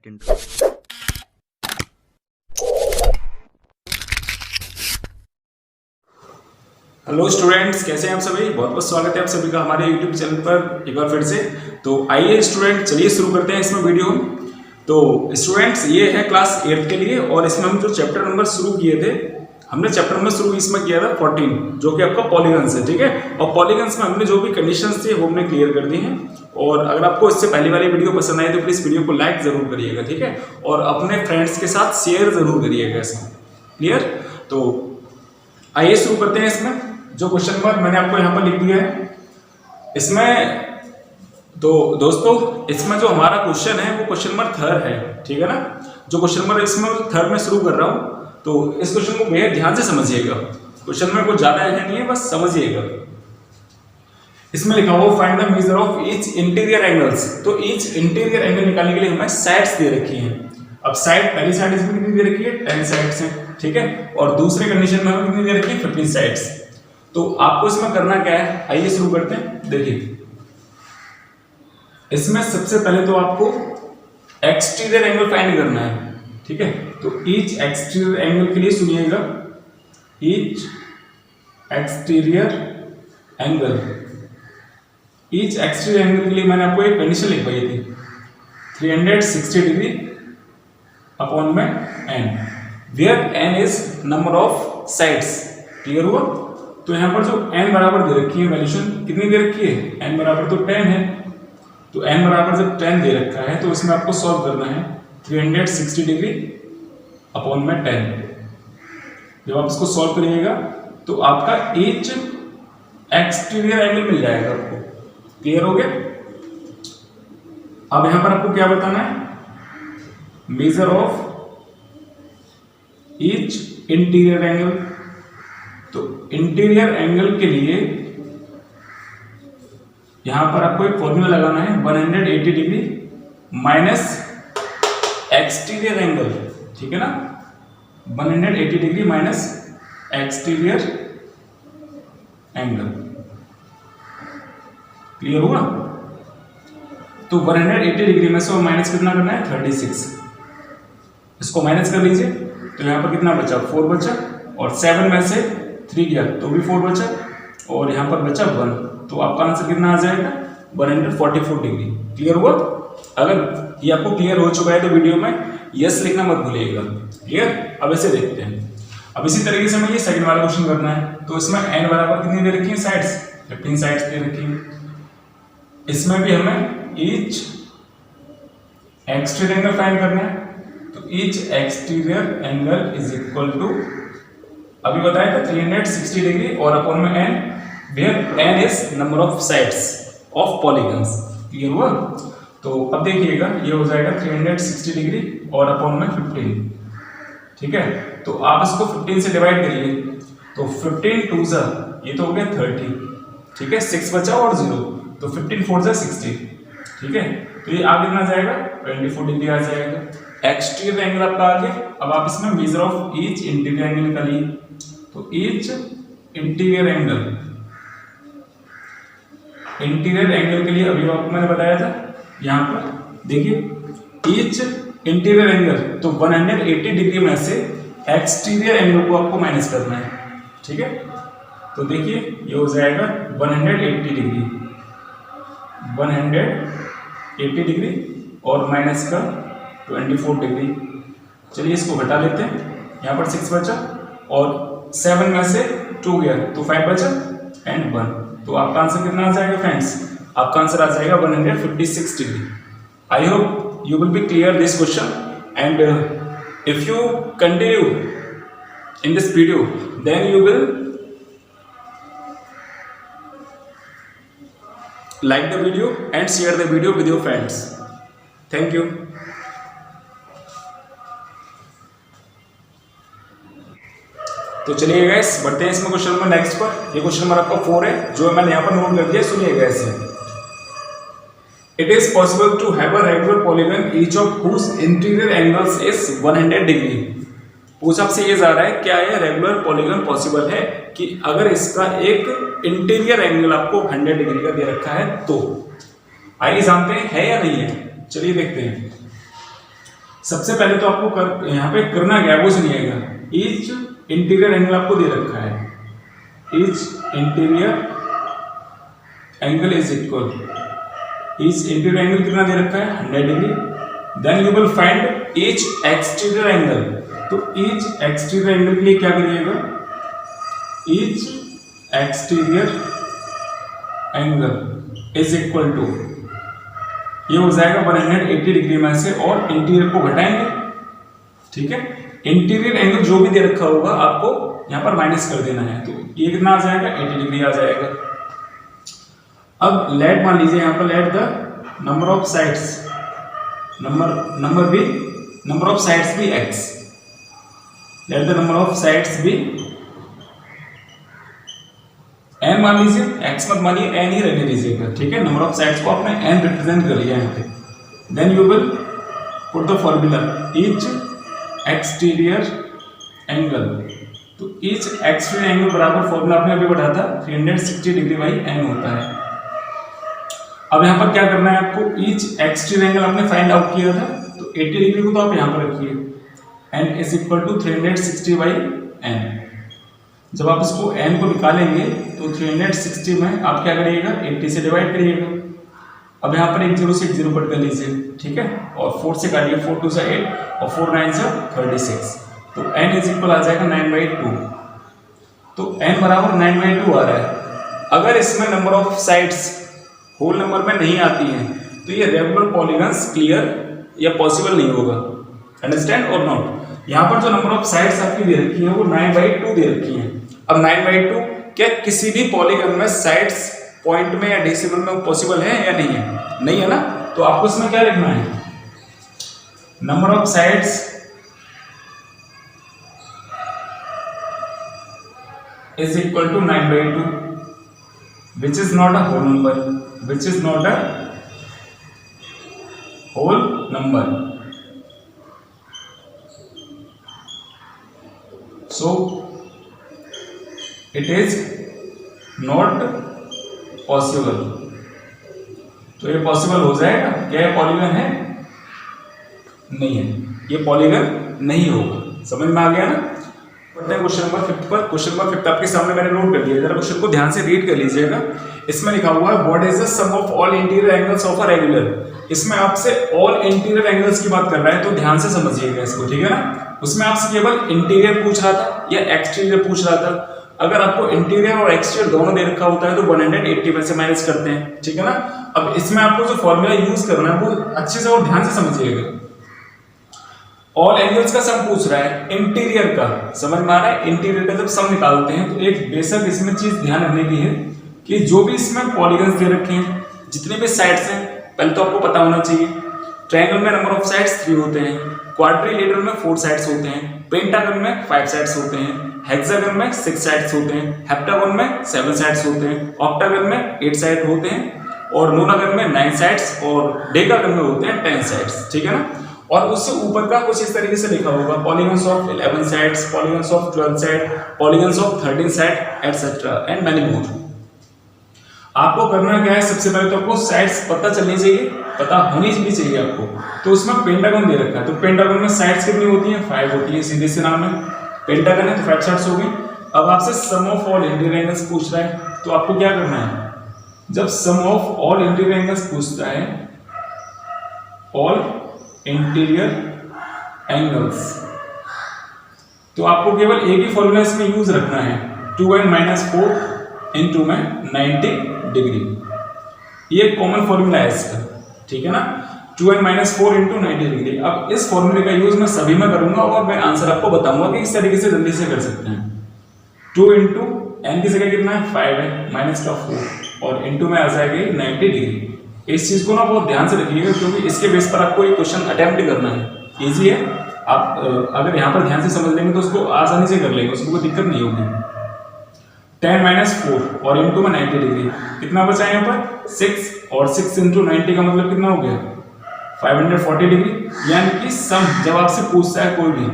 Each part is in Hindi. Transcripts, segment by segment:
हेलो स्टूडेंट्स, कैसे हैं आप सभी। बहुत बहुत स्वागत है आप सभी का हमारे यूट्यूब चैनल पर एक बार फिर से। तो आइए स्टूडेंट, चलिए शुरू करते हैं इसमें वीडियो। तो स्टूडेंट्स, ये है क्लास 8 के लिए और इसमें हम जो चैप्टर नंबर शुरू किए थे, हमने चैप्टर नंबर शुरू इसमें किया था 14, जो कि आपका पॉलीगन्स है, ठीक है। और पॉलीगन्स में हमने जो भी कंडीशंस थी वो हमने क्लियर कर दी हैं। और अगर आपको इससे पहले वाली वीडियो पसंद आई तो प्लीज़ वीडियो को लाइक जरूर करिएगा, ठीक है। और अपने फ्रेंड्स के साथ शेयर जरूर करिएगा इसमें, क्लियर। तो आइए शुरू करते हैं। इसमें जो क्वेश्चन नंबर मैंने आपको यहाँ पर लिख दिया है इसमें, तो दोस्तों इसमें जो हमारा क्वेश्चन है वो क्वेश्चन नंबर 3 है, ठीक है ना। जो क्वेश्चन नंबर इसमें 3 में शुरू कर रहा हूँ, तो इस क्वेश्चन को बेहद ध्यान से समझिएगा। क्वेश्चन में कुछ ज़्यादा है नहीं है, बस समझिएगा। इसमें लिखा हुआ find the measure of each interior angles. तो ईच इंटीरियर एंगल निकालने के लिए हमें साइड्स दे रखी हैं। अब साइड, पहली साइड इसमें कितनी दे रखी है, 10 साइड्स हैं, ठीक है। और दूसरे कंडीशन में हमें कितनी दे रखी है, 15 साइड्स। तो आपको इसमें करना क्या है, आइए शुरू करते हैं। देखिए इसमें सबसे पहले तो आपको एक्सटीरियर एंगल फाइंड करना है, ठीक है। तो ईच एक्सटीरियर एंगल के लिए सुनिएगा, each exterior angle, each exterior angle के लिए मैंने आपको एक कंडीशन लिखवाई थी, 360 डिग्री अपॉन में n, where n is number of sides. Clear हुआ। तो यहाँ पर जो n बराबर दे रखी है, वैल्यूशन कितनी दे रखी है, n बराबर तो 10 है। तो n बराबर जब 10 दे रखा है तो इसमें आपको सॉल्व करना है 360 डिग्री अपॉन में 10। जब आप इसको सॉल्व करिएगा तो आपका ईच एक्सटीरियर एंगल मिल जाएगा आपको। क्लियर हो गया। अब यहां पर आपको क्या बताना है, measure of each interior angle. तो इंटीरियर एंगल के लिए यहां पर आपको एक फॉर्मूला लगाना है, 180 डिग्री माइनस एक्सटीरियर एंगल, ठीक है ना। 180 degree minus exterior angle. Clear हुआ। तो 180 डिग्री में से माइनस कितना करना है, 36। इसको माइनस कर लीजिए तो यहाँ पर कितना बचा, 4 बचा, और 7 में से 3 गया तो भी 4 बचा, और यहाँ पर बचा 1। तो आपका आंसर कितना आ जाएगा, 144 डिग्री। क्लियर हुआ। अगर ये आपको क्लियर हो चुका है तो वीडियो में यस लिखना मत भूलिएगा। क्लियर। अब इसे देखते हैं। अब इसी तरीके से हमें ये सेकंड वाला क्वेश्चन करना है। तो इसमें n बराबर कितनी दे रखी है, साइड्स, 15 साइड्स दे रखी है। इसमें भी हमें ईच एक्सटीरियर एंगल फाइंड करना है। तो each exterior angle is equal to, अभी बताया था 360 डिग्री और अपॉन में n, where n is number of sides of polygons. Clear हुआ। तो अब देखिएगा ये हो जाएगा 360 डिग्री और अपॉन में 15, ठीक है। तो आप इसको 15 से डिवाइड करिए तो 15 2 जा, ये तो हो गया 30, ठीक है। 6 बचा और 0, तो 15 4 जा 60, ठीक है। तो ये आगे कितना जाएगा, 24 डिग्री आ जाएगा। एक्सटीरियर एंगल आपका आ गया। अब आप इसमें measure of each interior angle निकालिए। तो each interior angle, interior angle के लिए अभी आपको मैंने बताया था, यहाँ पर देखिए ईच इंटीरियर एंगल, तो 180 डिग्री में से एक्सटीरियर एंगल को आपको माइनस करना है, ठीक है। तो देखिए ये हो जाएगा 180 डिग्री, 180 डिग्री और माइनस का 24 डिग्री। चलिए इसको घटा लेते हैं। यहाँ पर 6 बचा और 7 में से 2 गया तो 5 बचा एंड 1। तो आपका आंसर कितना आ जाएगा फ्रेंड्स, आपका आंसर आ जाएगा 156 degree. I hope you will be clear this question, and if you continue in this video then you will like the video and share the video with your friends. Thank you. तो चलिए गाइस बढ़ते हैं इसमें क्वेश्चन नंबर नेक्स्ट पर। ये क्वेश्चन नंबर आपका 4 है, जो मैंने यहाँ पर नोट कर दिया, सुनिएगा इसे। It is possible to have a regular polygon each of whose interior angles is 100 degree. पूछ आपसे ये जा रहा है क्या ये रेगुलर पॉलीगन पॉसिबल है कि अगर इसका एक इंटीरियर एंगल आपको 100 डिग्री का दे रखा है तो। आइए जानते हैं है या नहीं है, चलिए देखते हैं। सबसे पहले तो आपको यहाँ पे करना क्या है वो सुनिएगा। ईच इंटीरियर एंगल आपको दे रखा है, each interior angle is equal, each interior angle कितना दे रखा है 100 degree. Then you will find each exterior angle. तो ईच एक्सटीरियर एंगल के लिए क्या करिएगा, each exterior angle is equal to, ये हो जाएगा 180 डिग्री में से और इंटीरियर को घटाएंगे, ठीक है। इंटीरियर एंगल जो भी दे रखा होगा आपको यहां पर माइनस कर देना है, तो ये कितना आ जाएगा 80 डिग्री आ जाएगा। अब लेट मान लीजिए यहां पर let the number of sides, number of sides भी x, let the number of sides भी n मान लीजिए, x मत मानिए n ही रहने दीजिएगा, ठीक है। नंबर ऑफ साइड्स को आपने n रिप्रेजेंट कर लिया यहाँ पे। Then you will put the formula each exterior angle, तो ईच एक्सटीरियर एंगल बराबर फॉर्मूला आपने अभी बढ़ा था 360 डिग्री बाई n होता है। अब यहाँ पर क्या करना है आपको, ईच एक्सटीरियर एंगल आपने फाइंड आउट किया था, तो 80 डिग्री को तो आप यहाँ पर रखिए, n is equal to 360 by n। जब आप इसको n को निकालेंगे तो 360 में आप क्या करिएगा 80 से डिवाइड करिएगा। अब यहाँ पर एक जीरो से एक जीरो कट कर लीजिए, ठीक है, और 4 से काटिए, 4 2 से 8 और 4 9 से 36, तो n इज इक्वल आ जाएगा 9/2। तो n बराबर 9/2 आ रहा है। अगर इसमें number of sides whole number में नहीं आती हैं तो ये रेगुलर पॉलीगन्स क्लियर या पॉसिबल नहीं होगा, अंडरस्टैंड और नॉट। यहाँ पर जो नंबर ऑफ साइड्स आपकी दे रखी है वो 9/2 दे रखी है। अब 9/2 क्या किसी भी पॉलीगन में साइड्स पॉइंट में या डेसिमल में पॉसिबल है या नहीं है, नहीं है ना। तो आपको इसमें क्या लिखना है, number of sides is equal to 9/2 which is not a whole number, which is not a whole number, so it is not possible। तो ये पॉसिबल हो जाएगा क्या, ये पॉलीगन है नहीं है, ये पॉलीगन नहीं होगा। समझ में आ गया ना। बढ़ते हैं क्वेश्चन नंबर 5 पर। क्वेश्चन नंबर 5 आपके सामने मैंने नोट कर लिया, जरा क्वेश्चन को ध्यान से रीड कर लीजिएगा। इसमें लिखा हुआ है what is the sum of all interior angles of a regular. इसमें आपसे ऑल इंटीरियर एंगल्स की बात कर रहा है, तो ध्यान से समझिएगा इसको, ठीक है ना। उसमें आपसे केवल इंटीरियर पूछ रहा था या एक्सटीरियर पूछ रहा था। अगर आपको इंटीरियर और एक्सटीरियर दोनों दे रखा होता है तो 180 में से माइनस करते हैं, ठीक है ना। अब इसमें आपको जो फॉर्मूला यूज करना है वो अच्छे से और ध्यान से समझिएगा। ऑल एंगल्स का सम पूछ रहा है, इंटीरियर का समझ में आ रहा है। इंटीरियर का जब सम निकालते हैं तो एक बेसिक इसमें चीज ध्यान रखने की है कि जो भी इसमें पॉलीगन्स दे रखे हैं, जितने भी साइड्स हैं, पहले तो आपको पता होना चाहिए ट्रायंगल में नंबर ऑफ साइड्स 3 होते हैं, क्वाड्रिलेटरल में 4 साइड्स होते हैं, पेंटागन में 5 साइड्स होते हैं, हेक्सागन में 6 साइड्स होते हैं, हेप्टागन में 7 साइड्स होते हैं, ऑक्टागन में 8 साइड होते हैं और नोनागन में 9 साइड्स और डेकागन में होते हैं 10 साइड्स, ठीक है ना। और उससे ऊपर का कुछ इस तरीके से लिखा होगा polygons of 11 sides, polygons of 12 side, polygons of 13 side etcetera and many more. आपको करना क्या है, सबसे पहले तो आपको साइड्स पता चलनी चाहिए, पता होनी भी चाहिए आपको। तो उसमें पेंटागन दे रखा है, तो पेंटागन में साइड्स कितनी होती हैं 5 होती है, सीधे से नाम है पेंटागन है तो 5 साइड्स हो गई। अब आपसे सम ऑफ ऑल इंटीरियर एंगल्स पूछ रहा है, तो आपको क्या करना है, जब सम ऑफ ऑल इंटीरियर एंगल्स पूछता है, ऑल इंटीरियर एंगल्स, तो आपको केवल एक ही फॉर्मूला इसमें यूज रखना है, 2n-4 इंटू में 90 डिग्री। ये कॉमन फॉर्मूला है इसका, ठीक है ना, 2n-4 इंटू 90 डिग्री। अब इस फॉर्मूले का यूज मैं सभी में करूंगा और मैं आंसर आपको बताऊंगा कि इस तरीके से जल्दी से कर सकते हैं। 2 इंटू n की जगह कितना है 5 है, माइनस का 4 और इंटू में आ जाएगी 90 डिग्री। इस चीज को ना बहुत ध्यान से रखिएगा क्योंकि इसके बेस पर आपको एक क्वेश्चन अटेम्प्ट करना है। इजी है, आप अगर यहाँ पर ध्यान से समझ लेंगे तो उसको आसानी से कर लेंगे, उसको कोई दिक्कत नहीं होगी। 10-4 और इंटू में 90 डिग्री, कितना बचा यहाँ पर 6 और 6 इंटू 90 का मतलब कितना हो गया 540 डिग्री। यानी कि सम जब आपसे पूछता है कोई भी,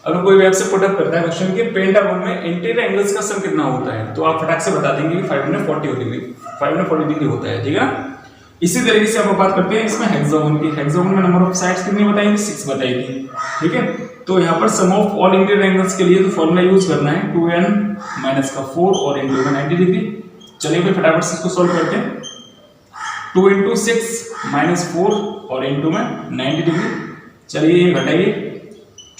अगर कोई भी आपसे पुटअप करता है क्वेश्चन के पेंटागन में इंटीरियर एंगल्स का सम कितना होता है, तो आप फटाक से बता देंगे कि 540 डिग्री होता है, ठीक है ना। इसी तरीके से अब बात करते हैं इसमें हेक्सागोन की। हेक्सागोन में नंबर ऑफ साइड्स कितनी बताई थी? 6 बताई थी, ठीक है। तो यहाँ पर सम ऑफ ऑल इंटीरियर एंगल्स के लिए तो फॉर्मूला यूज करना है 2n माइनस का 4 और इंटू में 90 डिग्री। चलिए फिर फटाफट से इसको सॉल्व करते हैं। 2 इंटू 6 माइनस 4 और इंटू में 90 डिग्री। चलिए ये घटाइए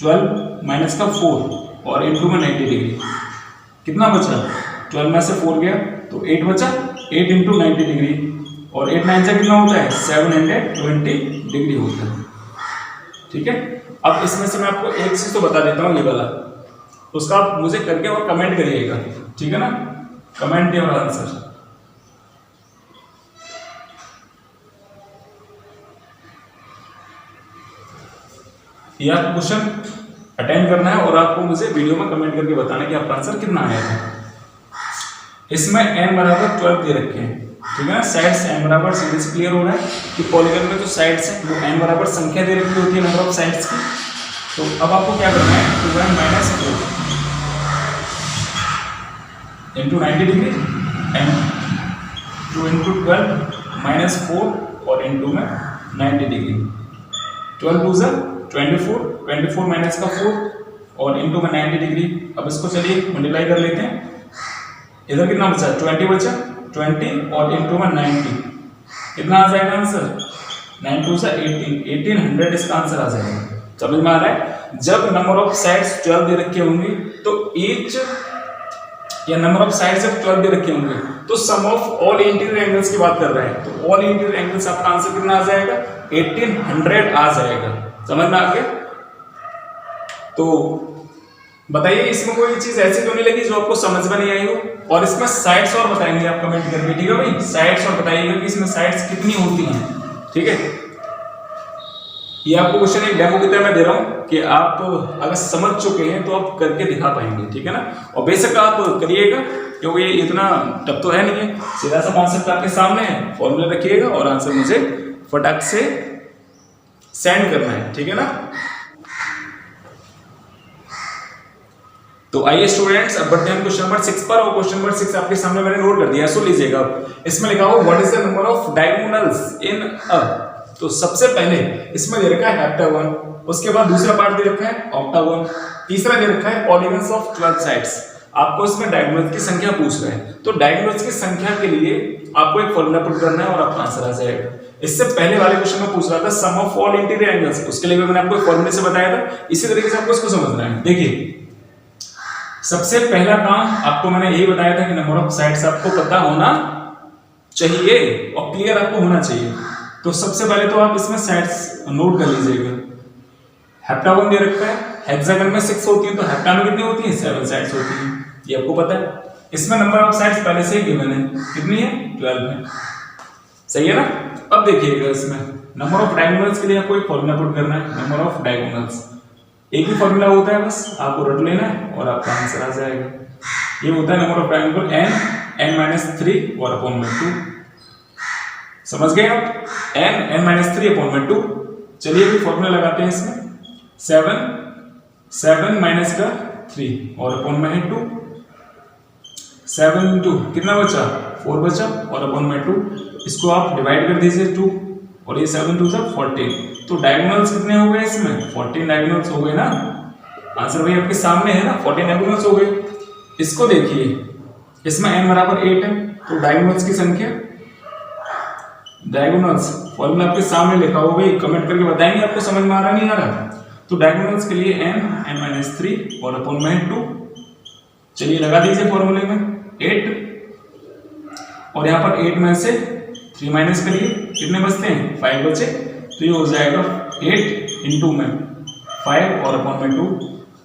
12 माइनस का 4 और इंटू में 90 डिग्री। कितना बचा? 12 में से 4 गया तो 8 बचा। 8 इंटू 90 डिग्री और 8 9 से कितना होता है? 720 डिग्री होता है, ठीक है। अब इसमें से मैं आपको एक चीज तो बता देता हूँ, ये वाला उसका आप मुझे करके और कमेंट करिएगा, ठीक है ना। Comment your answer. ये आपको क्वेश्चन अटेंड करना है और आपको मुझे वीडियो में कमेंट करके बताना है कि आपका आंसर कितना आया है। इसमें n बराबर 12 दे रखे हैं, ठीक है ना। साइड्स n बराबर, सीधे से क्लियर हो रहा है कि पॉलीगन में जो साइड्स हैं वो n बराबर संख्या दे रखी होती है नंबर ऑफ साइड्स की। तो अब आपको क्या करना है? 2n minus 4 into 90 degree and 2 into 12 minus 4 और इंटू में 90 डिग्री। 12 2 ज़ा 24, 24 माइनस का 4 और इंटू में 90 डिग्री। अब इसको चलिए मल्टीप्लाई कर लेते हैं। इधर कितना बचा? 20 बचा। 20 और इंटू में 90 कितना आ जाएगा आंसर? 9 2 ज़ा 18, 1800 इसका आंसर आ जाएगा। समझ में आ रहा है? जब नंबर ऑफ साइड्स 12 दे रखे होंगे तो ईच या नंबर ऑफ साइड्स जब 12 दे रखे होंगे तो सम ऑफ ऑल इंटीरियर एंगल्स की बात कर रहे हैं। तो ऑल इंटीरियर एंगल्स आपका आंसर कितना आ जाएगा? 1800 आ जाएगा। समझ में आ गया? तो बताइए इसमें कोई चीज ऐसी तो नहीं लगी जो आपको समझ में नहीं आई हो। और इसमें साइड्स और बताएंगे आप कमेंट करके, ठीक है भाई। साइड्स और बताइएगा कि इसमें साइड्स कितनी होती हैं, ठीक है। ये आपको क्वेश्चन एक डेमो की तरह मैं दे रहा हूं कि आप अगर समझ चुके हैं तो आप करके दिखा पाएंगे, ठीक है ना। और बेशक आप करिएगा क्योंकि ये इतना टफ तो है नहीं है, सीधा सा कॉन्सेप्ट आपके सामने है। फॉर्मूला रखिएगा और आंसर मुझे फटाक से सेंड करना है, ठीक है ना। तो आइए स्टूडेंट्स अब बढ़ते हैं क्वेश्चन नंबर 6 पर। और क्वेश्चन नंबर 6 आपके सामने मैंने नोट कर दिया है, सुन लीजिएगा। इसमें लिखा हो what is the number of diagonals in a. तो सबसे पहले इसमें दे रखा है हेप्टागोन, उसके बाद दूसरा पार्ट दे रखा है ऑक्टागोन, तीसरा दे रखा है पॉलीगन्स ऑफ 12 साइड्स। आपको इसमें डायगोनल्स की संख्या पूछ रहा है, तो डायगोनल्स की संख्या के लिए आपको एक फॉर्मूला पुट करना है और आपका आंसर आ जाएगा। इससे पहले वाले क्वेश्चन में पूछ रहा था सम ऑफ ऑल इंटीरियर एंगल्स, उसके लिए भी मैंने आपको एक फॉर्मूले से बताया था। इसी तरीके से आपको इसको समझना है। देखिए सबसे पहला काम आपको मैंने यही बताया था कि नंबर ऑफ साइड्स आपको पता होना चाहिए और क्लियर आपको होना चाहिए। तो सबसे पहले तो आप इसमें साइड्स नोट कर लीजिएगा। हेप्टागोन दे रखा है, हेक्सागन में 6 होती है तो हेप्टागन में कितनी होती है? 7 साइड्स होती है, ये आपको पता है। इसमें नंबर ऑफ साइड्स पहले से ही गिवन है, कितनी है? 12 है, सही है ना। अब देखिएगा इसमें नंबर ऑफ डायगोनल्स के लिए आपको एक फॉर्मूला पुट करना है। नंबर ऑफ डायगोनल्स एक ही फॉर्मूला होता है, बस आपको रट लेना है और आपका आंसर आ जाएगा। ये होता है नंबर ऑफ डायगोनल n-3 और अपॉन में 2। समझ गए आप? n-3 अपॉन में 2। चलिए भी फॉर्मूला लगाते हैं इसमें। 7 माइनस का 3 और अपॉन में 2। 7 2 कितना बचा? 4 बचा और अपॉन में 2। इसको आप डिवाइड कर दीजिए 2 और ये 7 2 14। तो डायगोनल्स कितने हो गए इसमें? 14 डायगोनल्स हो गए ना। आंसर भाई आपके सामने है ना, 14 डायगोनल्स हो गए। इसको देखिए, इसमें n बराबर 8 है तो डायगोनल्स की संख्या, डायगोनल्स फॉर्मूला आपके सामने लिखा हो भाई, कमेंट करके बताएंगे आपको समझ में आ रहा नहीं आ रहा। तो डायगोनल्स के लिए n-3 और अपॉन में 2। चलिए लगा दीजिए फॉर्मूले में 8 और यहाँ पर 8 में से 3 माइनस करिए, कितने बचते हैं? 5 बचे। तो ये हो जाएगा 8 इंटू में 5 और अपॉन में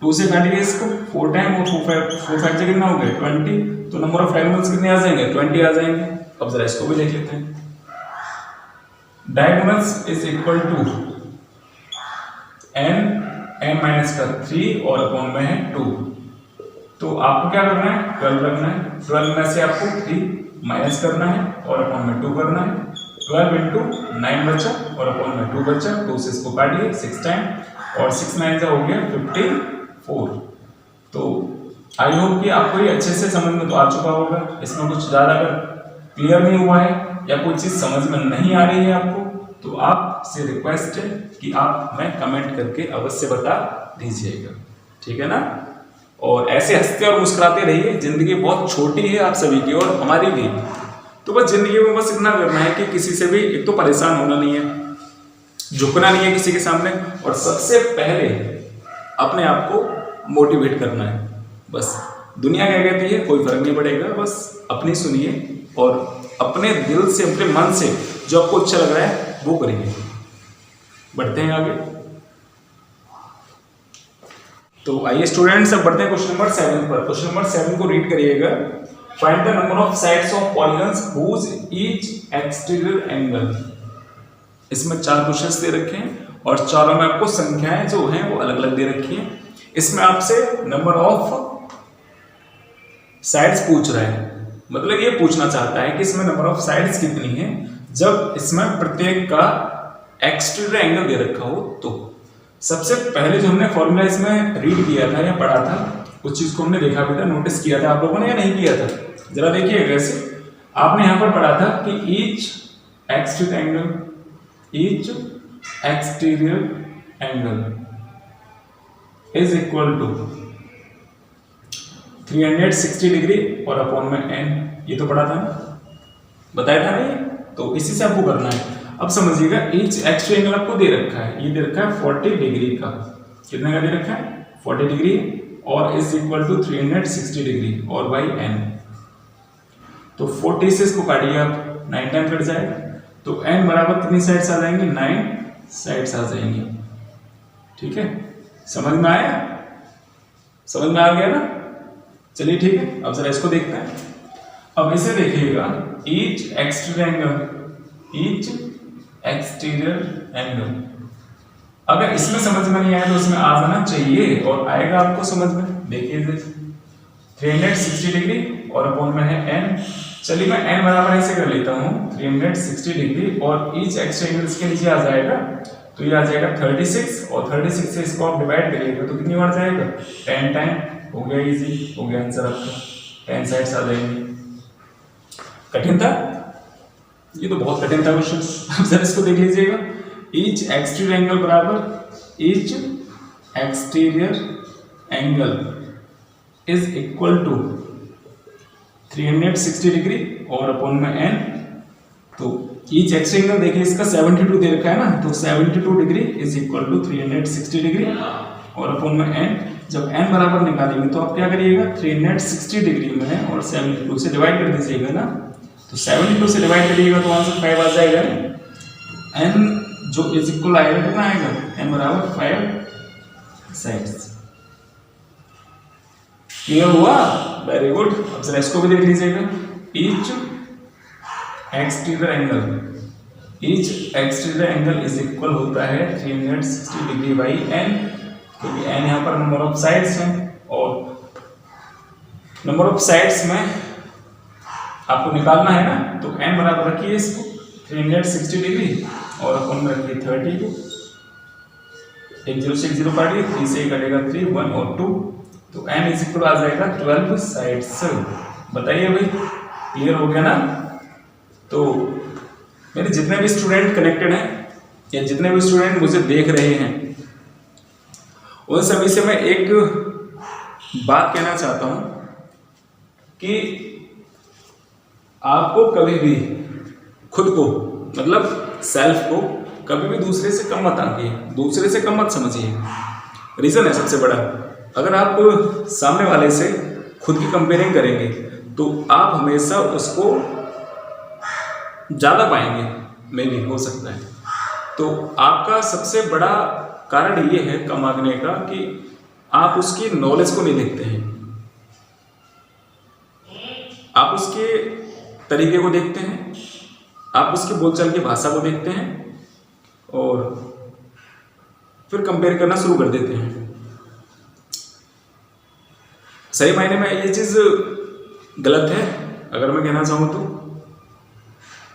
2 से काटिए इसको 4 टाइम और 4 5 से कितना हो गया? 20। तो नंबर ऑफ डायगोनल्स कितने आ जाएंगे? 20 आ जाएंगे। अब जरा इसको भी देख लेते हैं। Diagonals is equal to n minus का 3 और अपॉन में है 2। तो आपको क्या करना है? 12 रखना है। 12 में से आपको 3 माइनस करना है और अपॉन में 2 करना है। 12 इंटू 9 बचा और अपॉन में 2 बचा। 2 से इसको काटिए 6 टाइम और 6 9 हो गया 54। तो आई होप कि आपको ये अच्छे से समझ में तो आ चुका होगा। इसमें कुछ ज़्यादा अगर क्लियर नहीं हुआ है या कोई चीज़ समझ में नहीं आ रही है आपको, तो आपसे रिक्वेस्ट है कि आप हमें कमेंट करके अवश्य बता दीजिएगा, ठीक है ना। और ऐसे हंसते और मुस्कुराते रहिए, जिंदगी बहुत छोटी है आप सभी की और हमारी भी। तो बस जिंदगी में बस इतना करना है कि किसी से भी एक तो परेशान होना नहीं है, झुकना नहीं है किसी के सामने, और सबसे पहले अपने आप को मोटिवेट करना है। बस दुनिया क्या कहती है कोई फर्क नहीं पड़ेगा, बस अपनी सुनिए और अपने दिल से अपने मन से जो आपको अच्छा लग रहा है वो करिए। बढ़ते हैं आगे। तो आइए स्टूडेंट्स अब बढ़ते हैं क्वेश्चन नंबर 7 पर। क्वेश्चन नंबर 7 को रीड करिएगा। Find the number of sides of polygons whose each exterior angle. इसमें 4 क्वेश्चंस दे रखे हैं और चारों में आपको संख्याएं जो हैं वो अलग अलग दे रखी हैं। इसमें आपसे नंबर ऑफ साइड्स पूछ रहा है, मतलब ये पूछना चाहता है कि इसमें नंबर ऑफ साइड्स कितनी है जब इसमें प्रत्येक का एक्सटीरियर एंगल दे रखा हो। तो सबसे पहले जो हमने फॉर्मूला इसमें रीड किया था या पढ़ा था, उस चीज को हमने देखा भी था, नोटिस किया था आप लोगों ने या नहीं किया था, जरा देखिए। वैसे आपने यहाँ पर पढ़ा था कि each exterior angle is equal to 360 degree और अपॉन में n, ये तो पढ़ा था ना, बताया था नहीं। तो इसी से आपको करना है। अब समझिएगा ईच एक्सटीरियर एंगल आपको दे रखा है, ये दे रखा है 40 डिग्री का। कितने का दे रखा है 40 डिग्री और इज इक्वल टू 360 डिग्री और बाई n। तो 40 से इसको काटिए आप, 9 टाइम कट जाएगा, तो n बराबर कितनी साइड्स आ जाएंगी 9 साइड्स आ जाएंगी, ठीक है। समझ में आया, समझ में आ गया ना। चलिए ठीक है, अब जरा इसको देखते हैं। अब इसे देखिएगा ईच एक्सटीरियर एंगल, अगर इसमें समझ में नहीं आया तो इसमें आ जाना चाहिए और आएगा आपको समझ में। देखिए 360 डिग्री और अपॉन में है n। चलिए मैं n बराबर ऐसे कर लेता हूँ 360 डिग्री और ईच एक्सटीरियर एंगल इसके नीचे आ जाएगा, तो ये आ जाएगा 36 और 36 से इसको आप डिवाइड करिएगा तो कितनी बार जाएगा 10 टाइम। हो गया इजी, हो गया आंसर आपका, 10 साइड्स आ जाएंगी। कठिन था ये, तो बहुत कठिन था क्वेश्चन। सर इसको देख लीजिएगा, ईच एक्सटीरियर एंगल बराबर each exterior angle is equal to 360 degree और अपॉन में n। तो ईच एक्सटीरियर एंगल देखिए इसका 72 दे रखा है ना, तो 72 degree is equal to 360 degree और अपॉन में n। जब n बराबर निकालेंगे तो आप क्या करिएगा 360 डिग्री में और 72 से डिवाइड कर दीजिएगा ना, तो 72 से डिवाइड करिएगा तो आंसर 5 आ जाएगा। n जो इज इक्वल आएगा कितना आएगा n बराबर 5 साइड्स। क्लियर हुआ, वेरी गुड। अब जरा इसको भी देख लीजिएगा, each exterior angle is equal होता है 360 डिग्री बाई n, क्योंकि n यहाँ पर नंबर ऑफ साइड्स हैं और नंबर ऑफ साइड्स में आपको निकालना है ना, तो n बराबर रखिए इसको 360 डिग्री और अपन में रखिए 30 को। 1 0 से 1 0 काटिए, 3 से कटेगा 3, 1 और 2, तो n इज इक्वल आ जाएगा 12 साइड्स। बताइए भाई, क्लियर हो गया ना। तो मेरे जितने भी स्टूडेंट कनेक्टेड हैं या जितने भी स्टूडेंट मुझे देख रहे हैं उन सभी से मैं एक बात कहना चाहता हूं कि आपको कभी भी खुद को मतलब सेल्फ को कभी भी दूसरे से कम मत आंकिए, दूसरे से कम मत समझिए। रीजन है सबसे बड़ा, अगर आप सामने वाले से खुद की कंपेयरिंग करेंगे तो आप हमेशा उसको ज़्यादा पाएंगे, मे भी हो सकता है। तो आपका सबसे बड़ा कारण ये है कम आंकने का कि आप उसकी नॉलेज को नहीं देखते हैं, आप उसके तरीके को देखते हैं, आप उसकी बोलचाल की भाषा को देखते हैं और फिर कंपेयर करना शुरू कर देते हैं। सही मायने में ये चीज़ गलत है अगर मैं कहना चाहूँ तो।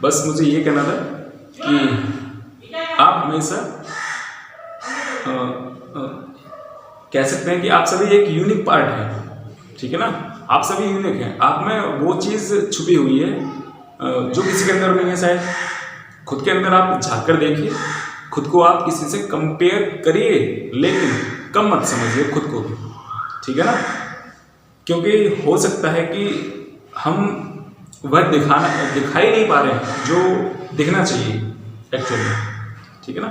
बस मुझे ये कहना था कि आप हमेशा कह सकते हैं कि आप सभी एक यूनिक पार्ट है, ठीक है ना। आप सभी यूनिक हैं, आप में वो चीज़ छुपी हुई है जो किसी के अंदर नहीं है शायद। खुद के अंदर आप झांक कर देखिए, खुद को आप किसी से कंपेयर करिए, लेकिन कम मत समझिए खुद को, ठीक है ना। क्योंकि हो सकता है कि हम वह दिखाई नहीं पा रहे हैं जो दिखना चाहिए एक्चुअली, ठीक है ना।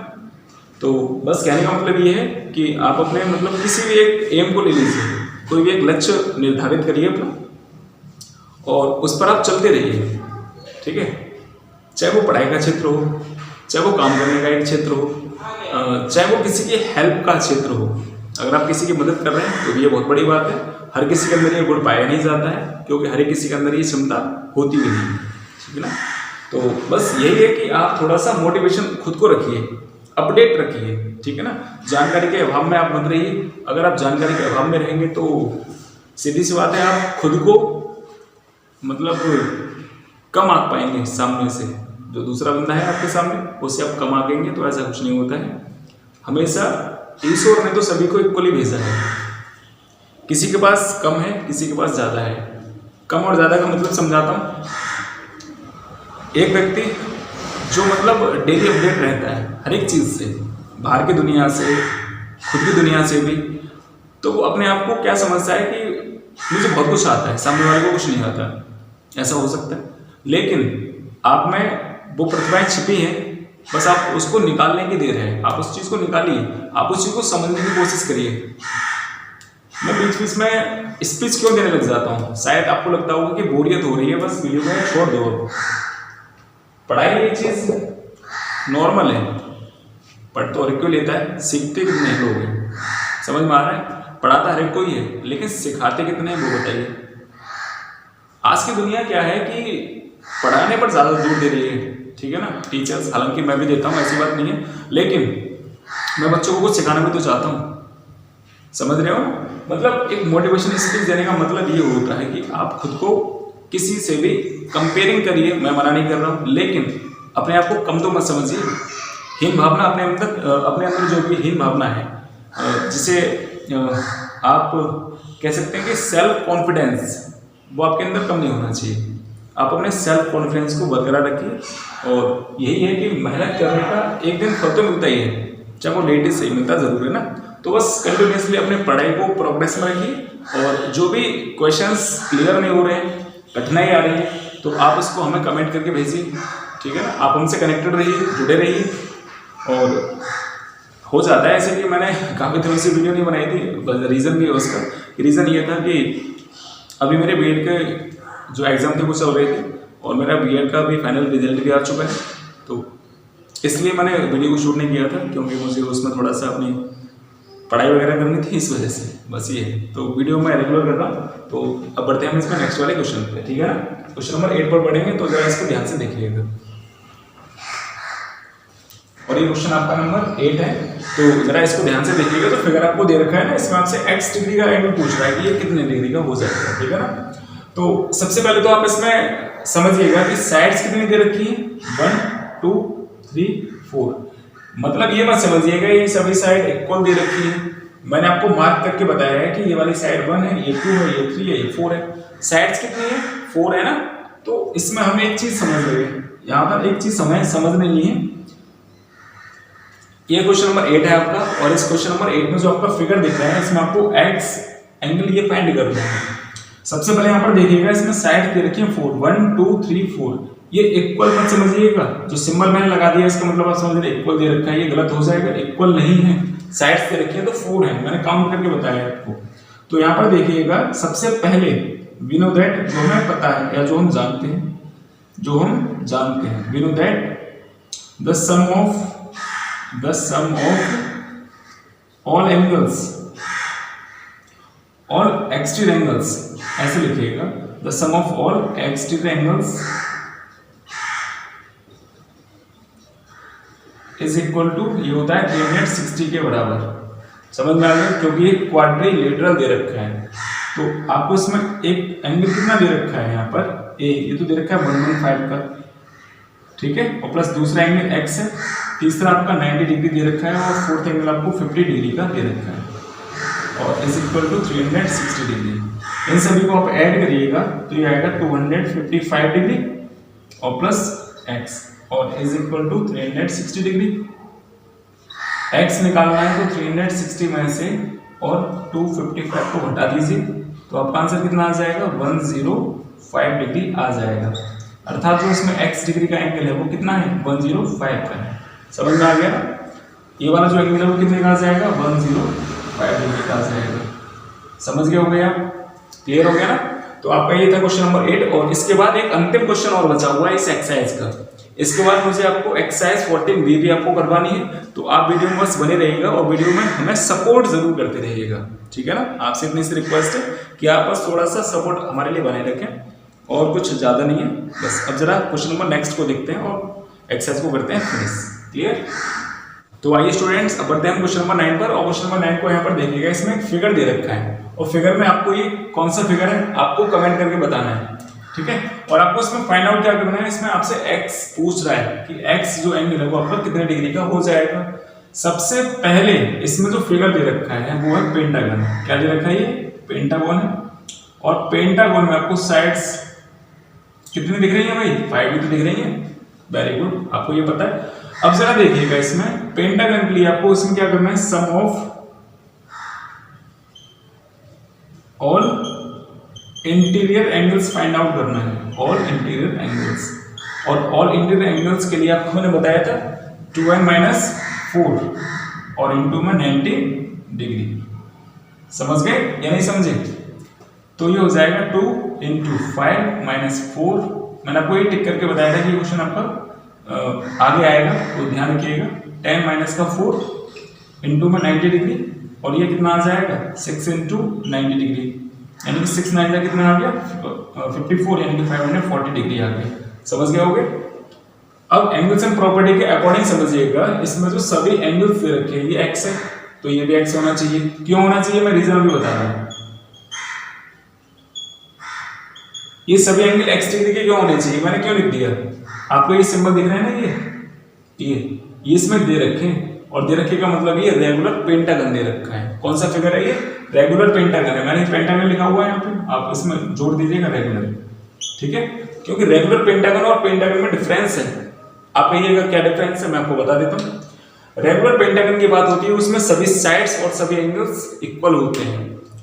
तो बस कहने का मतलब ये है कि आप अपने मतलब किसी भी एक एम को ले लीजिए, कोई भी एक लक्ष्य निर्धारित करिए अपना और उस पर आप चलते रहिए, ठीक है। चाहे वो पढ़ाई का क्षेत्र हो, चाहे वो काम करने का एक क्षेत्र हो, चाहे वो किसी की हेल्प का क्षेत्र हो। अगर आप किसी की मदद कर रहे हैं तो ये बहुत बड़ी बात है। हर किसी के अंदर ये गुण पाया नहीं जाता है, क्योंकि हर किसी के अंदर ये क्षमता होती भी नहीं है, ठीक है ना। तो बस यही है कि आप थोड़ा सा मोटिवेशन खुद को रखिए, अपडेट रखिए, ठीक है ना। जानकारी के अभाव में आप मत रहिए। अगर आप जानकारी के अभाव में रहेंगे तो सीधी सी बात है, आप खुद को मतलब कम आंक पाएंगे सामने से। जो दूसरा बंदा है आपके सामने उससे आप कम आंकेंगे, तो ऐसा कुछ नहीं होता है। हमेशा ईश्वर ने तो सभी को इक्वली भेजा है। किसी के पास कम है, किसी के पास ज़्यादा है। कम और ज़्यादा का मतलब समझाता हूँ। एक व्यक्ति जो मतलब डेली अपडेट रहता है हर एक चीज़ से, बाहर की दुनिया से, खुद की दुनिया से भी, तो वो अपने आप को क्या समझता है कि मुझे बहुत कुछ आता है, सामने वाले को कुछ नहीं आता। ऐसा हो सकता है, लेकिन आप में वो प्रतिभाएं छिपी हैं, बस आप उसको निकालने की देर है। आप उस चीज़ को निकालिए, आप उस चीज़ को समझने की कोशिश करिए। मैं बीच बीच में स्पीच क्यों देने लग जाता हूँ, शायद आपको लगता होगा कि बोरियत हो रही है, बस वीडियो में छोड़ दो। पढ़ाई ये चीज़ नॉर्मल है, पढ़ तो हर एक कोई लेता है, सीखते कितने लोग हैं, समझ में आ रहा है। पढ़ाता हर एक कोई है, लेकिन सिखाते कितने हैं वो बताइए। आज की दुनिया क्या है कि पढ़ाने पर ज़्यादा जोर दे रही है, ठीक है ना, टीचर्स। हालांकि मैं भी देता हूँ, ऐसी बात नहीं है, लेकिन मैं बच्चों को कुछ सिखाना भी तो चाहता हूँ, समझ रहे हो। मतलब एक मोटिवेशन स्पीच देने का मतलब ये होता है कि आप खुद को किसी से भी कंपेयरिंग करिए। मैं मना नहीं कर रहा हूँ, लेकिन अपने आप को कम तो मत समझिए। हीन भावना अपने अंदर जो भी हीन भावना है, जिसे आप कह सकते हैं कि सेल्फ कॉन्फिडेंस, वो आपके अंदर कम नहीं होना चाहिए। आप अपने सेल्फ कॉन्फिडेंस को बरकरार रखिए। और यही है कि मेहनत करने का एक दिन फल तो मिलता ही है, चाहे वो लेट से मिलता ज़रूर है ना। तो बस कंटिन्यूसली अपने पढ़ाई को प्रोग्रेस में रखिए, और जो भी क्वेश्चंस क्लियर नहीं हो रहे हैं, कठिनाई आ रही है, तो आप उसको हमें कमेंट करके भेजिए, ठीक है ना। आप हमसे कनेक्टेड रहिए, जुड़े रहिए। और हो जाता है ऐसे कि मैंने काफ़ी दिनों से वीडियो नहीं बनाई थी, रीज़न भी है उसका। रीज़न ये था कि अभी मेरे बीएड के जो एग्ज़ाम थे वो चल रहे थे, और मेरा बीएड का भी फाइनल रिजल्ट भी आ चुका है, तो इसलिए मैंने वीडियो को शूट नहीं किया था, क्योंकि मुझे उसमें थोड़ा सा अपनी पढ़ाई वगैरह करनी थी, इस वजह से। बस ये है, तो वीडियो मैं रेगुलर कर रहा हूँ। तो अब बढ़ते हैं हम इसमें नेक्स्ट वाले क्वेश्चन पे, ठीक है ना। क्वेश्चन नंबर 8 पर पढ़ेंगे, तो जरा इसको ध्यान से देखिएगा। और ये क्वेश्चन आपका नंबर 8 है, तो जरा इसको ध्यान से देखिएगा। तो फिगर आपको दे रखा है ना, इसमें आपसे x डिग्री का एंगल पूछ रहा है कि ये कितने डिग्री का हो जाएगा, ठीक है ना। तो सबसे पहले तो आप इसमें समझिएगा कि साइड्स कितनी दे रखी है, 1 2 3 4। मतलब ये मत समझिएगा ये सभी साइड इक्वल दे रखी है। मैंने आपको मार्क करके बताया है कि ये वाली साइड 1 है, ये 2 है, ये 3 है, ये 4 है। साइड्स कितनी है, 4 है ना। तो इसमें हमें एक चीज समझ रही है, यहाँ पर एक चीज समझ नहीं है। ये क्वेश्चन नंबर 8 है आपका, और इस क्वेश्चन नंबर 8 में जो आपका फिगर दिख रहा है, इसमें आपको एक्स एंगल ये फाइंड करना है। सबसे पहले यहाँ पर देखिएगा, इसमें साइड दे रखी है 4, 1 2 3 4। ये इक्वल मत समझिएगा, जो सिंबल मैंने लगा दिया इसका मतलब आप समझ रहे इक्वल दे रखा है, ये गलत हो जाएगा। इक्वल नहीं है, साइड्स दे रखी है तो 4 है, मैंने काउंट करके बताया आपको। तो यहाँ पर देखिएगा, सबसे पहले वी नो दैट, जो हमें पता है या जो हम जानते हैं, we know that the sum of all angles, all exterior angles, ऐसे लिखिएगा, the sum of all exterior angles is equal to, ये होता है 360 के बराबर। समझ में आ गया, क्योंकि ये क्वाड्रिलेटरल दे रखा है। तो आपको इसमें एक एंगल कितना दे रखा है, यहाँ पर ए, ये तो दे रखा है 115 का, ठीक है, और प्लस दूसरा एंगल x है, तीसरा आपका 90 डिग्री दे रखा है, और फोर्थ एंगल आपको 50 डिग्री का दे रखा है, और इज इक्वल टू 360 डिग्री। इन सभी को आप ऐड करिएगा तो ये आएगा 255 डिग्री, और प्लस x और is equal to 360 degree. x निकालना है तो 360 में से और 255 को घटा दीजिए तो आपका आंसर कितना आ जाएगा 105 डिग्री आ जाएगा। अर्थात जो इसमें x डिग्री का एंगल है वो कितना है 105 का है। समझ में आ गया? ये वाला जो एंगल है वो कितने का आ जाएगा 105 डिग्री का आ जाएगा। समझ गए हो गया? क्लियर हो गया ना? तो आपका ये था क्वेश्चन नंबर 8 और इसके बाद एक अंतिम क्वेश्चन और बचा हुआ है इस एक्सरसाइज का। इसके बाद मुझे आपको एक्सरसाइज 14B भी आपको करवानी है, तो आप वीडियो में बस बने रहिएगा और वीडियो में हमें सपोर्ट जरूर करते रहिएगा, ठीक है ना? आपसे इतनी सी रिक्वेस्ट है कि आप बस थोड़ा सा सपोर्ट हमारे लिए बनाए रखें और कुछ ज्यादा नहीं है। बस अब जरा क्वेश्चन नंबर नेक्स्ट को देखते हैं और एक्सरसाइज को करते हैं फिनिश। क्लियर? तो आइए स्टूडेंट्स, अब बढ़ते हैं क्वेश्चन नंबर 9 पर। और क्वेश्चन नंबर 9 को यहाँ पर देखिएगा, इसमें एक फिगर दे रखा है और फिगर में आपको ये कौन सा फिगर है आपको कमेंट करके बताना है, ठीक है? और आपको इसमें फाइंड आउट क्या करना है, इसमें आपसे x पूछ रहा है कि x जो एंगल है वो आपका कितने डिग्री का हो जाएगा। सबसे पहले इसमें जो फिगर दे रखा है वो है पेंटागन। क्या दे रखा है? ये पेंटागन है और पेंटागन में आपको साइड्स कितनी दिख रही है भाई? 5 भी तो दिख रही है। वेरी गुड, आपको ये पता है। अब जरा देखिएगा, इसमें पेंटागन के लिए आपको इसमें क्या करना है, sum of all interior angles find out करना है। ऑल इंटीरियर एंगल्स, और ऑल इंटीरियर एंगल्स के लिए आपको मैंने बताया था 2n-4 और इनटू में 90 डिग्री। समझ गए या नहीं समझे? तो ये हो जाएगा 2 × 5 - 4। मैंने आपको ये टिक करके बताया था कि क्वेश्चन आपका आगे आएगा, तो ध्यान रखिएगा। 10 - 4 इनटू में 90 डिग्री और ये कितना आ जाएगा 6 × 90 डिग्री, यानी कि 6 9 कितना आ गया 54, यानी कि 540 डिग्री आ गया। समझ गए होगे? अब एंगल्स एंड प्रॉपर्टी के अकॉर्डिंग समझिएगा, इसमें जो सभी एंगल्स दे रखे हैं ये x है तो ये भी x होना चाहिए। क्यों होना चाहिए मैं रीजन भी बता रहा हूं। ये सभी एंगल x डिग्री के क्यों होने चाहिए, मैंने क्यों लिख दिया? आपको ये सिंबल दिख रहा है ना, ये इसमें दे रखे हैं और दे रखे का मतलब ये रेगुलर पेंटागन दे रखा है। कौन सा फिगर है ये? रेगुलर पेंटागन है। मैंने पेंटागन लिखा हुआ है यहाँ पे, आप इसमें जोड़ दीजिएगा रेगुलर, ठीक है? क्योंकि रेगुलर पेंटागन और पेंटागन में डिफरेंस है। आप कहिएगा क्या डिफरेंस है, मैं आपको बता देता हूँ। रेगुलर पेंटागन की बात होती है उसमें सभी साइड्स और सभी एंगल्स इक्वल होते हैं,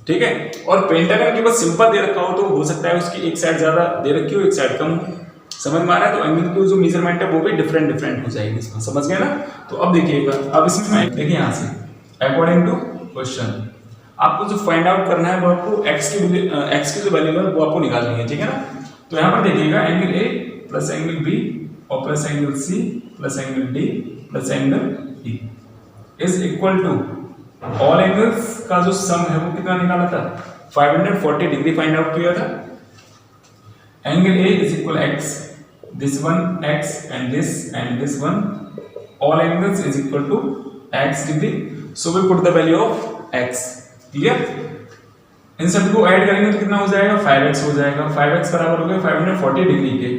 ठीक है? और पेंटागन की बस सिंपल दे रखा हो तो हो सकता है उसकी एक साइड ज्यादा दे रखी हो, एक साइड कम हो। समझ में आ रहा है? तो एंगल की जो मेजरमेंट है वो भी डिफरेंट हो जाएगी इसमें। समझ गए ना? तो अब देखिएगा, अब इसमें देखिए यहाँ से अकॉर्डिंग टू क्वेश्चन आपको जो फाइंड आउट करना है वो आपको x की जो वैल्यू है वो आपको निकालनी है, ठीक है ना? तो यहाँ पर देखिएगा angle A plus angle B और plus angle C plus angle D plus angle E is equal to all angles का जो सम है वो कितना निकाला था 540 डिग्री फाइंड आउट किया था। Angle A is equal x, this one x and this one, all angles is equal to x degree, so we put the value of x। Clear? इन सभी को ऐड करेंगे तो कितना हो जाएगा 5x हो जाएगा। 5x बराबर हो गया 540 डिग्री के,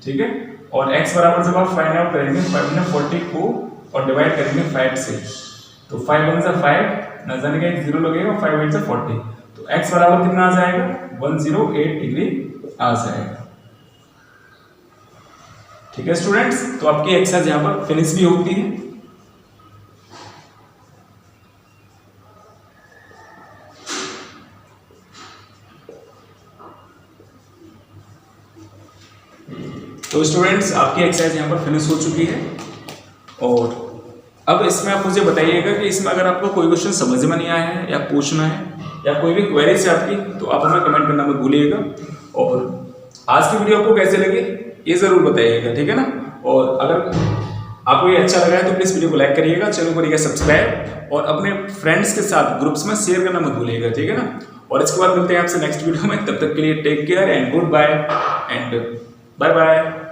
ठीक है? और x बराबर जब आप फाइंड आउट करेंगे 540 को और डिवाइड करेंगे 5 से, तो 5 1 = 5, न जाने का एक 0 लगेगा, 5 8 = 40, तो x बराबर कितना आ जाएगा 108 डिग्री आ जाएगा। ठीक है स्टूडेंट्स? तो आपकी एक्सरसाइज यहां पर फिनिश भी होती है। तो स्टूडेंट्स आपकी एक्सरसाइज यहां पर फिनिश हो चुकी है और अब इसमें आप मुझे बताइएगा कि इसमें अगर आपको कोई क्वेश्चन समझ में नहीं आया है या पूछना है या कोई भी क्वेरी है आपकी, तो आप हमें कमेंट करना मत भूलिएगा। और आज की वीडियो आपको कैसे लगी ये जरूर बताइएगा, ठीक है ना? और अगर आपको ये अच्छा लगा है तो प्लीज वीडियो को लाइक करिएगा, चैनल को करिएगा सब्सक्राइब और अपने फ्रेंड्स के साथ ग्रुप्स में शेयर करना मत भूलिएगा, ठीक है ना? और इसके बाद मिलते हैं आपसे नेक्स्ट वीडियो में, तब तक के लिए take care and good bye and bye bye.